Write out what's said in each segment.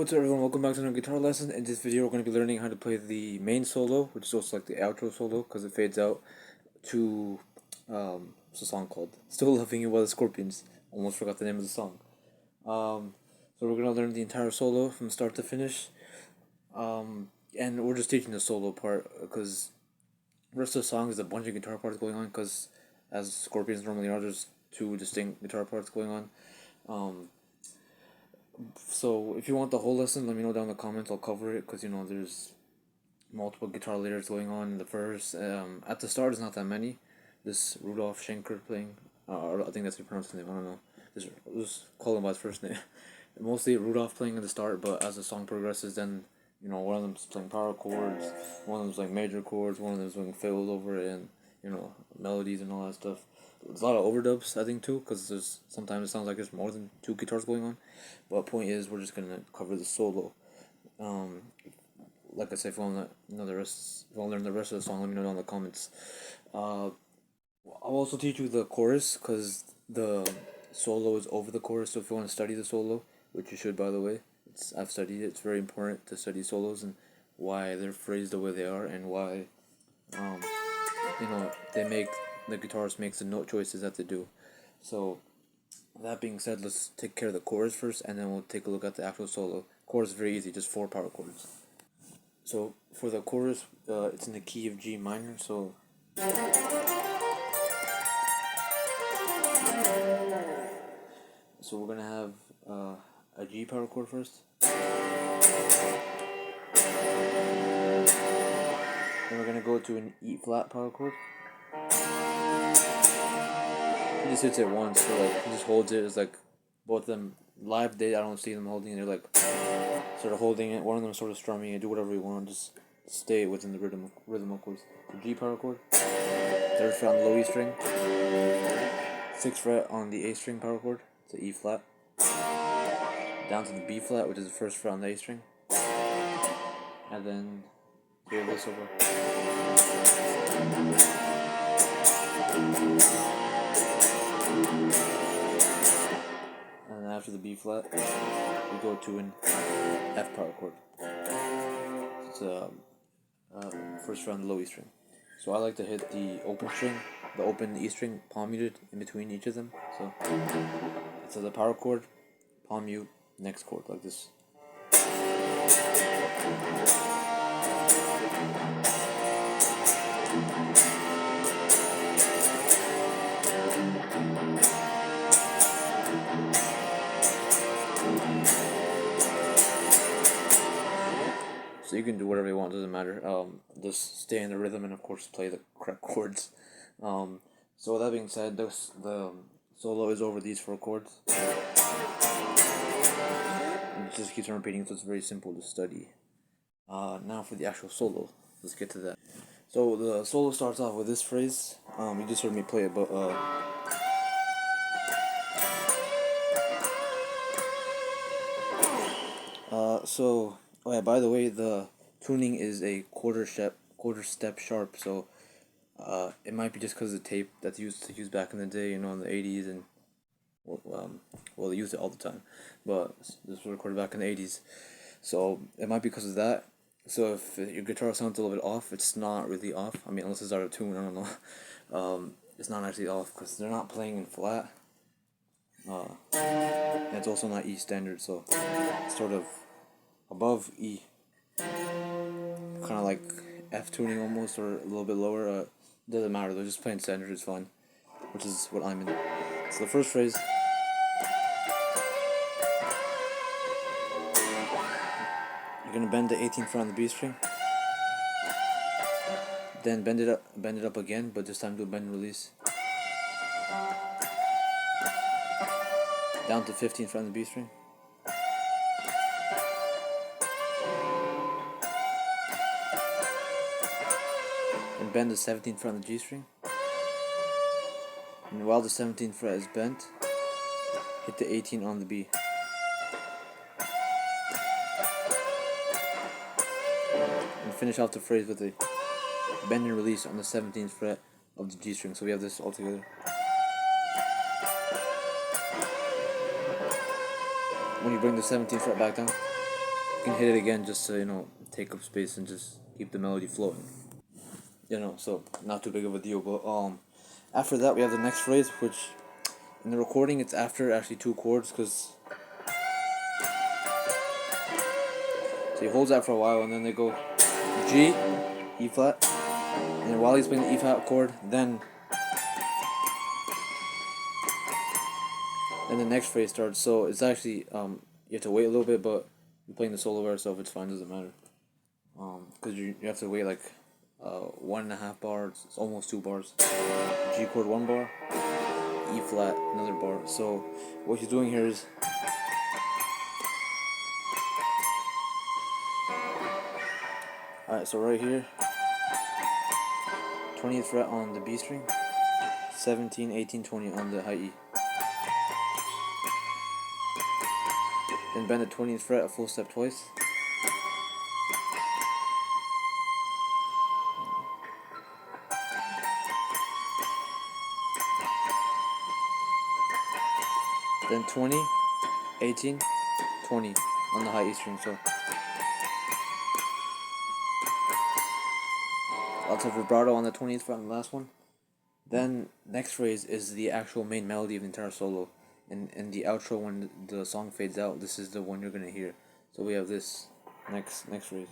what's up everyone, welcome back to another guitar lesson. In this video we're going to be learning how to play the main solo, which is also like the outro solo because it fades out to it's a song called Still Loving You by the Scorpions. Almost forgot the name of the song. So we're going to learn the entire solo from start to finish, and we're just teaching the solo part because the rest of the song is a bunch of guitar parts going on because as Scorpions normally are, there's two distinct guitar parts going on. So if you want the whole lesson, let me know down in the comments. I'll cover it because there's multiple guitar layers going on in the verse. At the start, it's not that many. This Rudolf Schenker playing, or I think that's how you pronounce his name. I don't know. Just call him by his first name. Mostly Rudolf playing at the start, but as the song progresses, then one of them's playing power chords, one of them's like major chords, one of them's doing fills over it, and melodies and all that stuff. There's a lot of overdubs, I think, too, because there's sometimes it sounds like there's more than two guitars going on. But point is, we're just gonna cover the solo. Like I said, if you want to know the rest, if you want to learn the rest of the song, let me know down in the comments. I'll also teach you the chorus because the solo is over the chorus. So if you want to study the solo, which you should, by the way, I've studied it. It's very important to study solos and why they're phrased the way they are and why the guitarist makes the note choices that they do. So that being said, let's take care of the chorus first, and then we'll take a look at the actual solo. Chorus is very easy, just 4 power chords. So for the chorus, it's in the key of G minor. So we're gonna have a G power chord first. Then we're gonna go to an E flat power chord. He just hits it once, so he just holds it. It's like both of them live. I don't see them holding it. They're like sort of holding it. One of them sort of strumming it. Do whatever you want. Just stay within the rhythm of course. The G power chord. 3rd fret on the low E string. 6th fret on the A string power chord. It's an E flat. Down to the B flat, which is the 1st fret on the A string. And then hear this over. And then after the B flat, we go to an F power chord. It's a 1st fret on the low E string. So I like to hit the open string, the open E string, palm muted in between each of them. So the power chord, palm mute, next chord like this. So you can do whatever you want, doesn't matter. Just stay in the rhythm and of course play the correct chords. So with that being said, the solo is over these 4 chords. And it just keeps on repeating, so it's very simple to study. Now for the actual solo, let's get to that. So the solo starts off with this phrase. You just heard me play it, but oh yeah, by the way, the tuning is a quarter step sharp, so it might be just because of the tape that's used back in the day, in the 80s, and well, they used it all the time, but this was recorded back in the 80s, so it might be because of that. So if your guitar sounds a little bit off, it's not really off. I mean, unless it's out of tune, I don't know. It's not actually off because they're not playing in flat. And it's also not E standard, so it's sort of above E, kind of like F tuning almost, or a little bit lower. Doesn't matter, they're just playing standard, it's fine, which is what I'm in. So the first phrase, you're gonna bend the 18th fret on the B string, then bend it up again, but this time do a bend and release. Down to 15th fret on the B string. And bend the 17th fret on the G string. And while the 17th fret is bent, hit the 18 on the B. And finish off the phrase with a bend and release on the 17th fret of the G string. So we have this all together. When you bring the 17th fret back down, you can hit it again just to, you know, take up space and just keep the melody flowing. You know, so not too big of a deal. But after that we have the next phrase, which in the recording it's after actually two chords, because so he holds that for a while and then they go G, E flat, and then while he's playing the E flat chord, then the next phrase starts. So it's actually you have to wait a little bit, but you're playing the solo by yourself, it's fine, doesn't matter. Because you have to wait like 1.5 bars, it's almost 2 bars. G chord 1 bar, E flat another bar. So what he's doing here is alright, so right here, 20th fret on the B string, 17, 18, 20 on the high E. Then bend the 20th fret a full step twice. Then 20, 18, 20 on the high E string. So lots of vibrato on the 20th fret on the last one. Then next phrase is the actual main melody of the entire solo. And in the outro, when the song fades out, this is the one you're gonna hear. So we have this next phrase.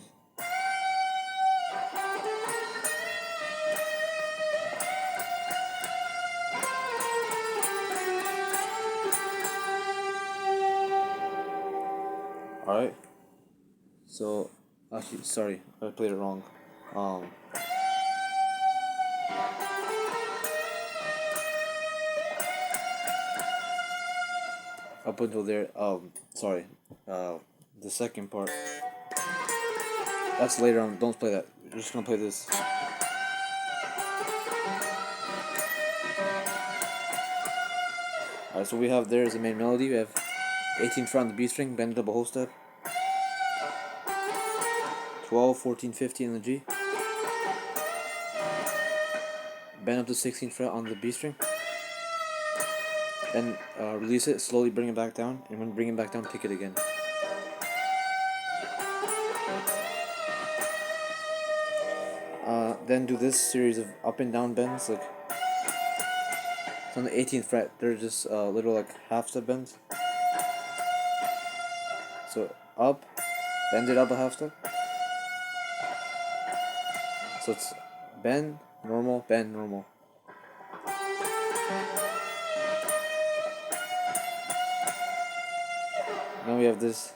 Alright. So actually, sorry, I played it wrong. Up until there, sorry, the second part. That's later on. Don't play that. We're just gonna play this. Alright, so we have there's the main melody. We have 18th fret on the B string, bend double whole step. 12, 14, 15 on the G. Bend up to 16th fret on the B string. Then release it, slowly bring it back down, and when bring it back down, pick it again. Then do this series of up and down bends, like it's on the 18th fret. They're just little like half step bends. So up, bend it up a half step. So it's bend, normal, bend, normal. Now we have this.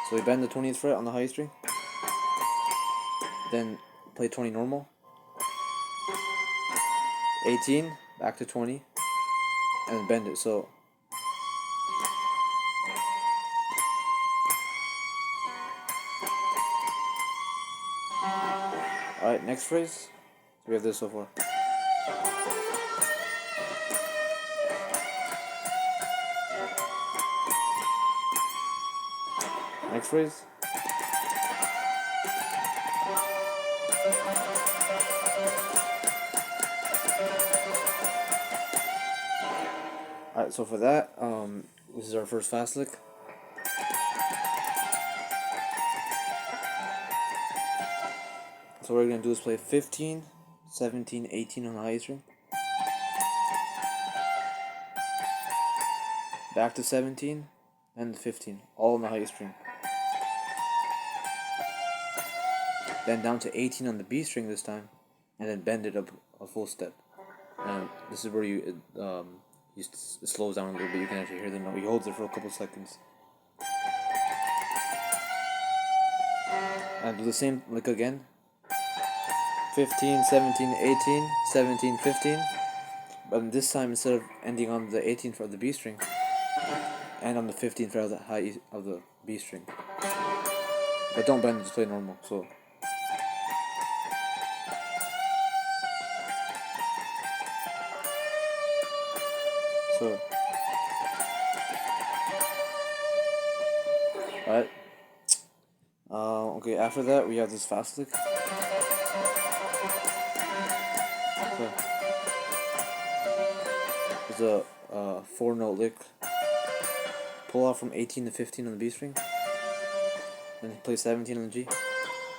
So we bend the 20th fret on the high string, then play 20 normal, 18, back to 20, and then bend it. So alright, next phrase. So we have this so far. Next phrase. Alright, so for that, this is our first fast lick. So what we're going to do is play 15, 17, 18 on the high string. Back to 17 and 15, all on the high string. Then down to 18 on the B string this time, and then bend it up a full step. And this is where it slows down a little bit. You can actually hear the note. He holds it for a couple seconds. And do the same lick again. 15, 17, 18, 17, 15. But this time, instead of ending on the 18th fret of the B string, and on the 15th fret of the high E of the B string. But don't bend, just play normal. So alright. Okay, after that we have this fast lick. So it's a 4-note lick. pull off from 18 to 15 on the B string, then play 17 on the G,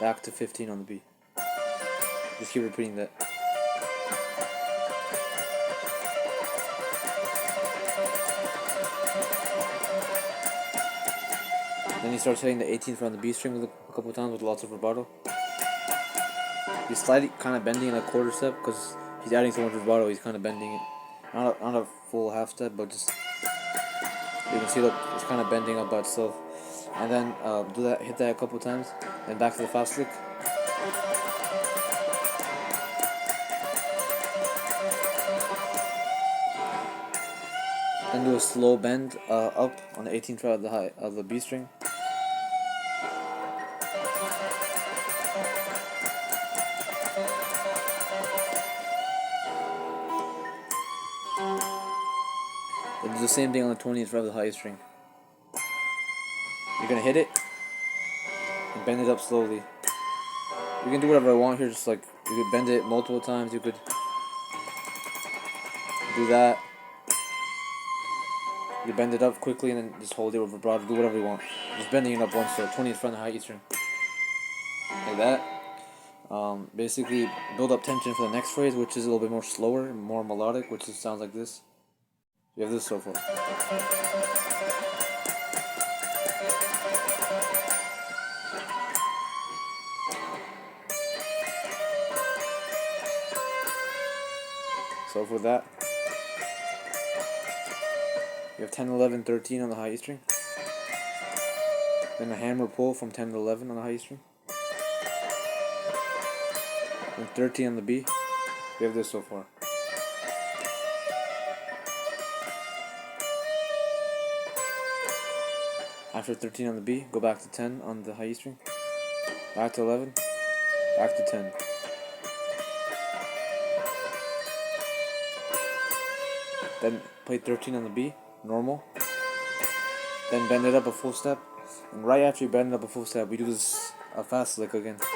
back to 15 on the B. Just keep repeating that. Then he starts hitting the 18th fret on the B string a couple times with lots of vibrato. He's slightly kind of bending in a quarter step because he's adding so much vibrato. He's kind of bending it, not a full half step, but just you can see, look, it's kind of bending up by itself. And then hit that a couple times, then back to the fast lick. Then do a slow bend up on the 18th fret of the B string. Then do the same thing on the 20th fret of the high string. You're gonna hit it and bend it up slowly. You can do whatever I want here, just like you could bend it multiple times, you could do that. You bend it up quickly and then just hold it with vibrato, do whatever you want. Just bending it up once, so 20th fret on the high E string. Like that. Basically build up tension for the next phrase, which is a little bit more slower, more melodic, which sounds like this. You have this so far. So for that, you have 10, 11, 13 on the high E string. Then a hammer pull from 10 to 11 on the high E string. Then 13 on the B. You have this so far. After 13 on the B, go back to 10 on the high E string. Back to 11. Back to 10. Then play 13 on the B, normal. Then bend it up a full step. And right after you bend it up a full step, we do this a fast lick again. So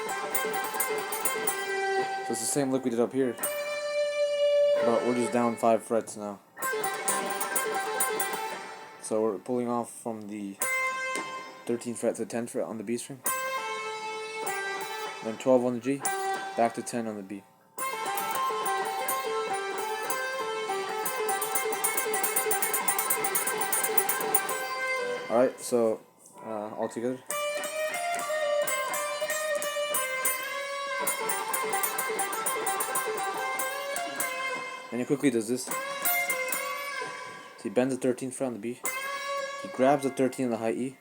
it's the same lick we did up here, but we're just down 5 frets now. So we're pulling off from the 13th fret to 10th fret on the B string. Then 12 on the G, back to 10 on the B. Alright, so all together. And he quickly does this. So he bends the 13th fret on the B. He grabs the 13 on the high E.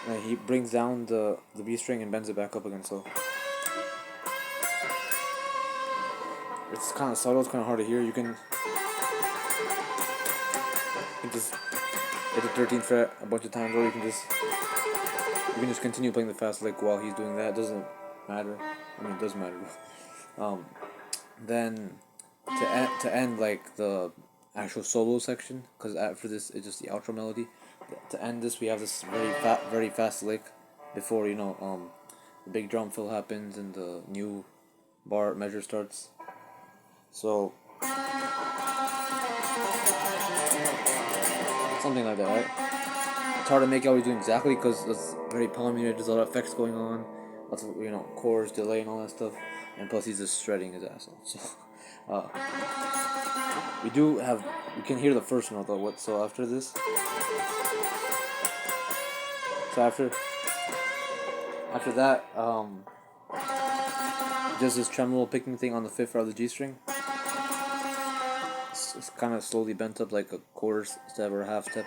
And he brings down the B string and bends it back up again. So it's kind of subtle, it's kind of hard to hear. You can just hit the 13th fret a bunch of times, or you can just continue playing the fast lick while he's doing that. It doesn't matter. I mean, it does matter. Then to end like the actual solo section, because after this it's just the outro melody. To end this, we have this very fast lick before the big drum fill happens and the new bar measure starts. So something like that, right? It's hard to make out what he's doing exactly because it's very palmy. There's a lot of effects going on, lots of chorus, delay, and all that stuff. And plus, he's just shredding his ass off. So we can hear the first note though. So after this, after that, just this tremolo picking thing on the 5th fret of the G string. It's kind of slowly bent up like a quarter step or a half step.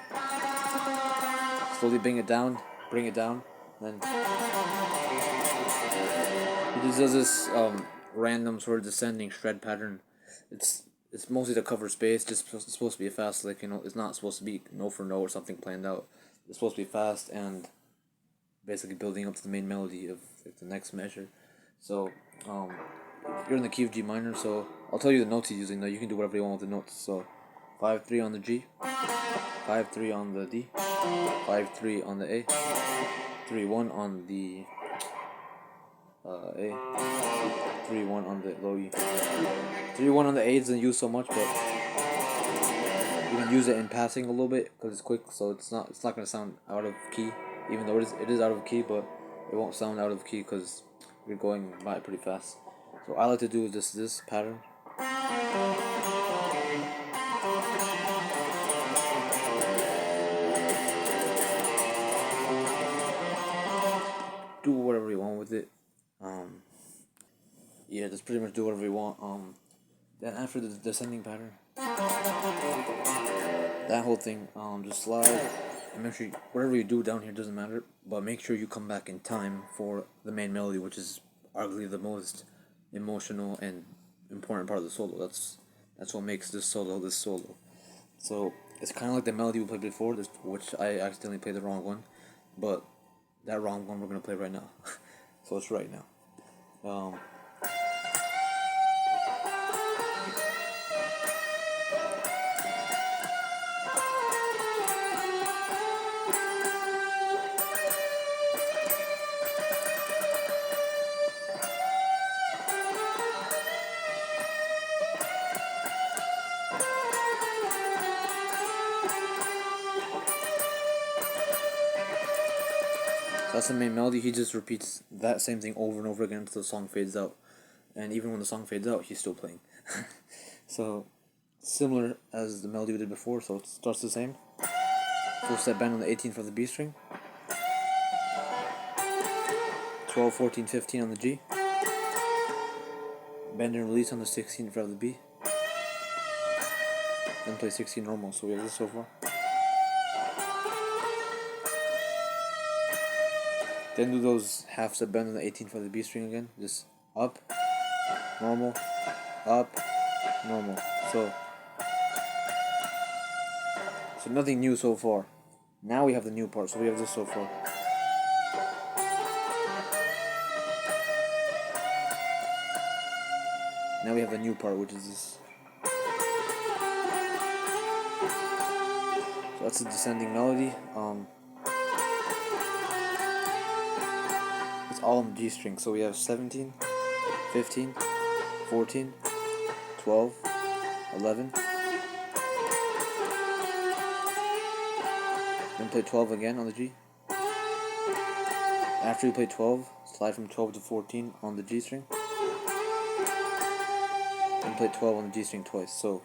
Slowly bring it down, then he just does this random sort of descending shred pattern. It's mostly to cover space. It's supposed to be a fast lick. It's not supposed to be note for note or something planned out. It's supposed to be fast and basically building up to the main melody of the next measure. So you're in the key of G minor, so I'll tell you the notes he's using. Though you can do whatever you want with the notes. So 5-3 on the G, 5-3 on the D, 5-3 on the A, 3-1 on the A, 3-1 on the low E. 3-1 on the A isn't used so much, but You can use it in passing a little bit because it's quick, so it's not gonna sound out of key, even though it is out of key, but it won't sound out of key because you're going by it pretty fast. So what I like to do is just this pattern. Do whatever you want with it. Yeah, just pretty much do whatever you want. Then after the descending pattern, that whole thing, just slide and make sure whatever you do down here doesn't matter, but make sure you come back in time for the main melody, which is arguably the most emotional and important part of the solo. That's what makes this solo this solo. So it's kind of like the melody we played before, which I accidentally played the wrong one, but that wrong one we're gonna play right now. So it's right now. So that's the main melody. He just repeats that same thing over and over again until the song fades out. And even when the song fades out, he's still playing. So, similar as the melody we did before, so it starts the same. Full step bend on the 18th for the B string. 12, 14, 15 on the G. Bend and release on the 16th for the B. Then play 16 normal, so we have this so far. Then do those half step bend on the 18th for the B string again. Just up, normal, up, normal. So nothing new so far. Now we have the new part, so we have this so far. Now we have the new part, which is this. So that's a descending melody. It's all on the G string. So we have 17, 15, 14, 12, 11. Then play 12 again on the G. After you play 12, slide from 12 to 14 on the G string. And play 12 on the G string twice. So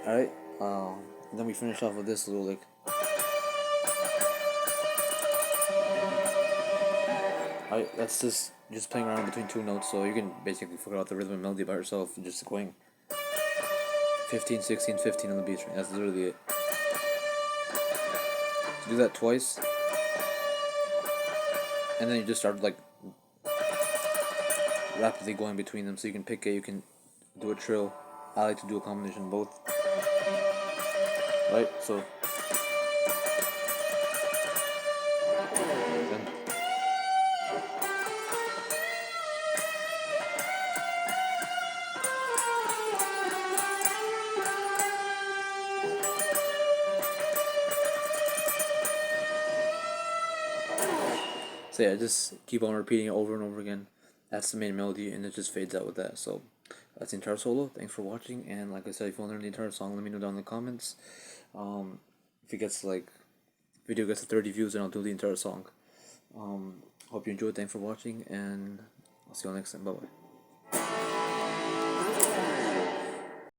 alright, then we finish off with this little lick. Alright, that's just playing around between two notes, so you can basically figure out the rhythm and melody by yourself, just going 15, 16, 15 on the B string. That's literally it. So do that twice, and then you just start like rapidly going between them, so you can pick it, you can do a trill. I like to do a combination of both. Right, so then so yeah, just keep on repeating it over and over again. That's the main melody, and it just fades out with that. So that's the entire solo. Thanks for watching, and like I said, if you want to learn the entire song, let me know down in the comments. If it gets like video gets to 30 views, then I'll do the entire song. Hope you enjoyed. Thanks for watching, and I'll see you all next time. Bye bye.